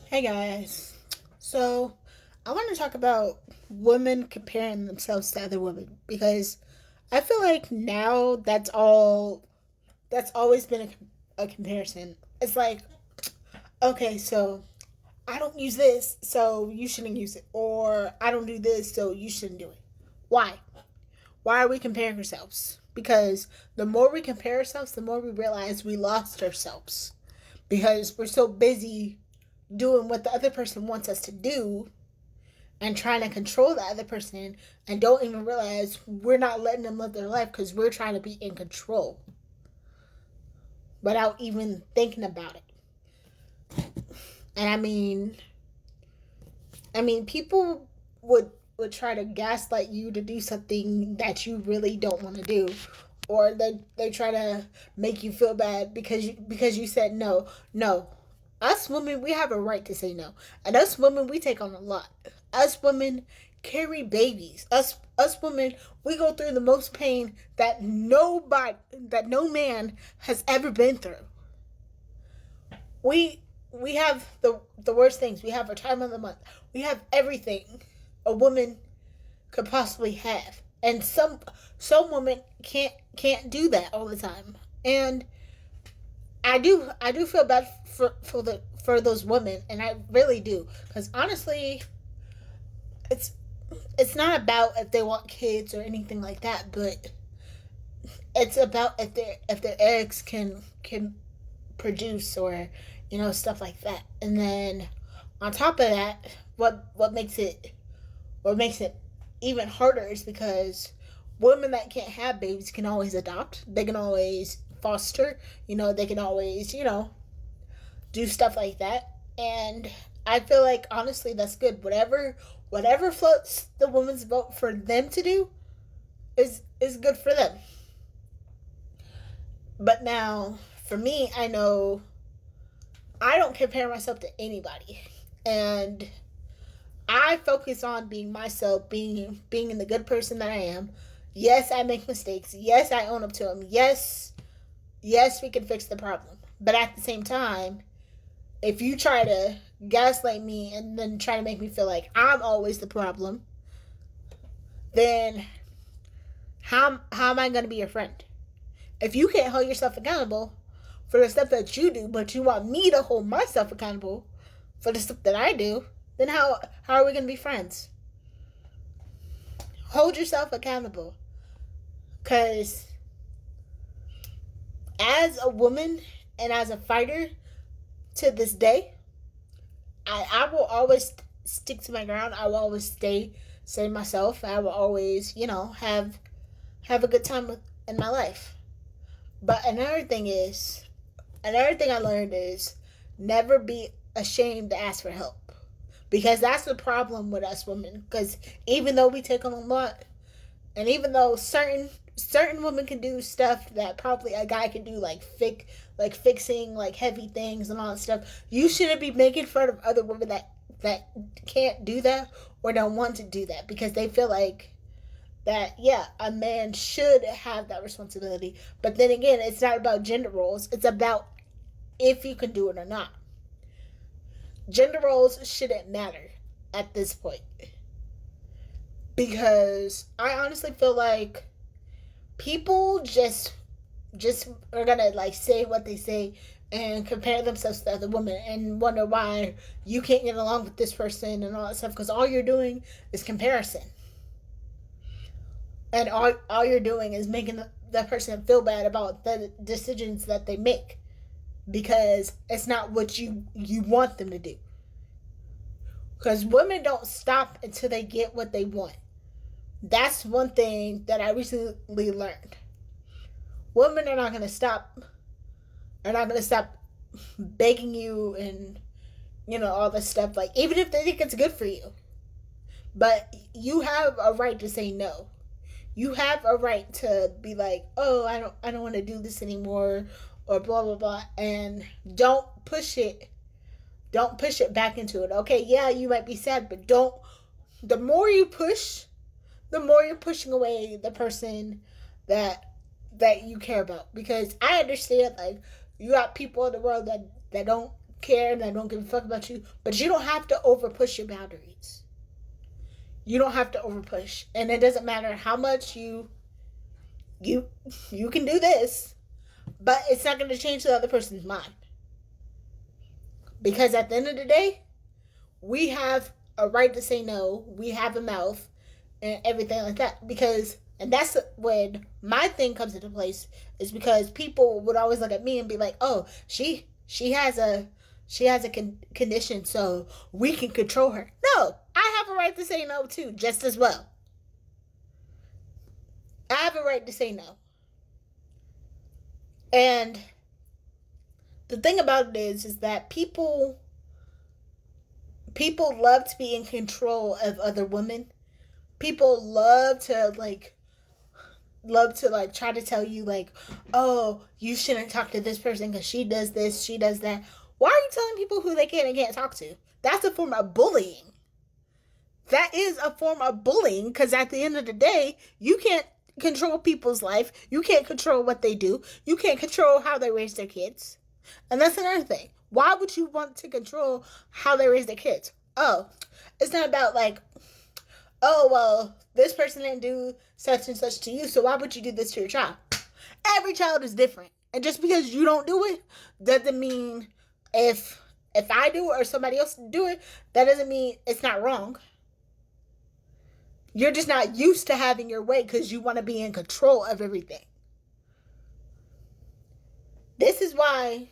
Hey guys. So, I want to talk about women comparing themselves to other women because I feel like now that's always been a comparison. It's like, okay, so I don't use this, so you shouldn't use it. Or I don't do this, so you shouldn't do it. Why? Why are we comparing ourselves? Because the more we compare ourselves, the more we realize we lost ourselves. Because we're so busy doing what the other person wants us to do and trying to control the other person and don't even realize we're not letting them live their life because we're trying to be in control without even thinking about it. And I mean people would try to gaslight you to do something that you really don't want to do, or they try to make you feel bad because you said no. No, us women, we have a right to say no, and us women, we take on a lot. Us women carry babies. Us women, we go through the most pain that no man has ever been through. We have the worst things. We have our time of the month. We have everything a woman could possibly have, and some women can't do that all the time. And I do feel bad for those women, and I really do, because honestly, it's it's not about if they want kids or anything like that, but it's about if their eggs can produce, or stuff like that. And then on top of that, what makes it even harder is because women that can't have babies can always adopt. They can always foster. They can always do stuff like that. And I feel like honestly that's good. Whatever floats the woman's boat for them to do is good for them. But now for me, I know I don't compare myself to anybody. And I focus on being myself, being the good person that I am. Yes, I make mistakes. Yes, I own up to them. Yes, we can fix the problem. But at the same time, if you try to gaslight me and then try to make me feel like I'm always the problem, then how am I going to be your friend? If you can't hold yourself accountable for the stuff that you do, but you want me to hold myself accountable for the stuff that I do, then how are we going to be friends? Hold yourself accountable. Because as a woman and as a fighter to this day, I will always stick to my ground. I will always stay myself. I will always, have a good time in my life. But another thing I learned is never be ashamed to ask for help. Because that's the problem with us women. Because even though we take on a lot, and even though certain women can do stuff that probably a guy can do, like fixing like heavy things and all that stuff, you shouldn't be making fun of other women that can't do that or don't want to do that because they feel like that, yeah, a man should have that responsibility. But then again, it's not about gender roles. It's about if you can do it or not. Gender roles shouldn't matter at this point because I honestly feel like people just are gonna like say what they say and compare themselves to other women and wonder why you can't get along with this person and all that stuff because all you're doing is comparison, and all you're doing is making that person feel bad about the decisions that they make because it's not what you want them to do. Because women don't stop until they get what they want. That's one thing that I recently learned. Women are not gonna stop begging you and all this stuff, like even if they think it's good for you. But you have a right to say no. You have a right to be like, oh, I don't want to do this anymore, or blah blah blah, and don't push it back into it. Okay, yeah, you might be sad, but don't. The more you push, the more you're pushing away the person that you care about. Because I understand, like, you got people in the world that don't care and that don't give a fuck about you, but you don't have to over push your boundaries. You don't have to over push, and it doesn't matter how much you you can do this, but it's not going to change the other person's mind. Because at the end of the day, we have a right to say no. We have a mouth and everything like that. Because, and that's when my thing comes into place, is because people would always look at me and be like, "Oh, she has a condition, so we can control her." No, I have a right to say no too, just as well. I have a right to say no. And the thing about it is that people love to be in control of other women. People love to like try to tell you like, "Oh, you shouldn't talk to this person because she does this, she does that." Why are you telling people who they can and can't talk to? That's a form of bullying. That is a form of bullying, because at the end of the day, you can't control people's life. You can't control what they do. You can't control how they raise their kids. And that's another thing. Why would you want to control how they raise their kids? Oh, it's not about like, "Oh, well, this person didn't do such and such to you, so why would you do this to your child?" Every child is different. And just because you don't do it, doesn't mean if I do it or somebody else do it, that doesn't mean it's not wrong. You're just not used to having your way because you want to be in control of everything. This is why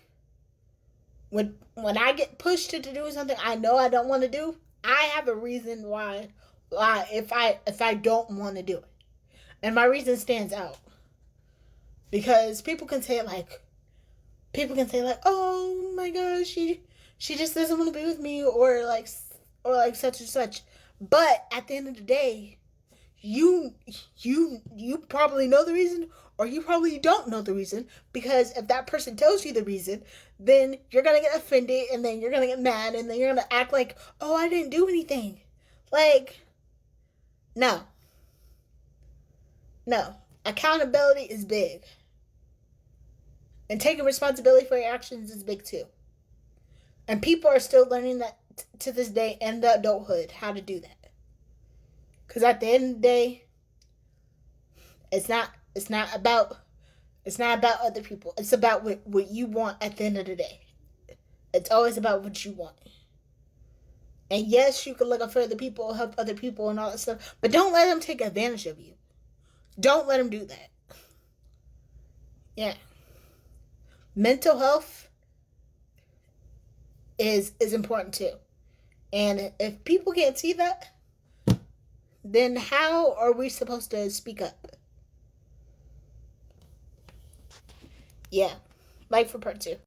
when I get pushed to do something I know I don't want to do, I have a reason why if I don't want to do it. And my reason stands out. Because people can say like, "Oh my gosh, she just doesn't want to be with me," or like such and such. But at the end of the day, you probably know the reason, or you probably don't know the reason. Because if that person tells you the reason, then you're gonna get offended, and then you're gonna get mad, and then you're gonna act like, "Oh, I didn't do anything." Like, no. Accountability is big. And taking responsibility for your actions is big too. And people are still learning that to this day in the adulthood, how to do that. Because at the end of the day, it's not about other people. It's about what you want at the end of the day. It's always about what you want. And yes, you can look out for other people, help other people and all that stuff, but don't let them take advantage of you. Don't let them do that. Yeah. Mental health is important too. And if people can't see that, then how are we supposed to speak up? Yeah. Like for part 2.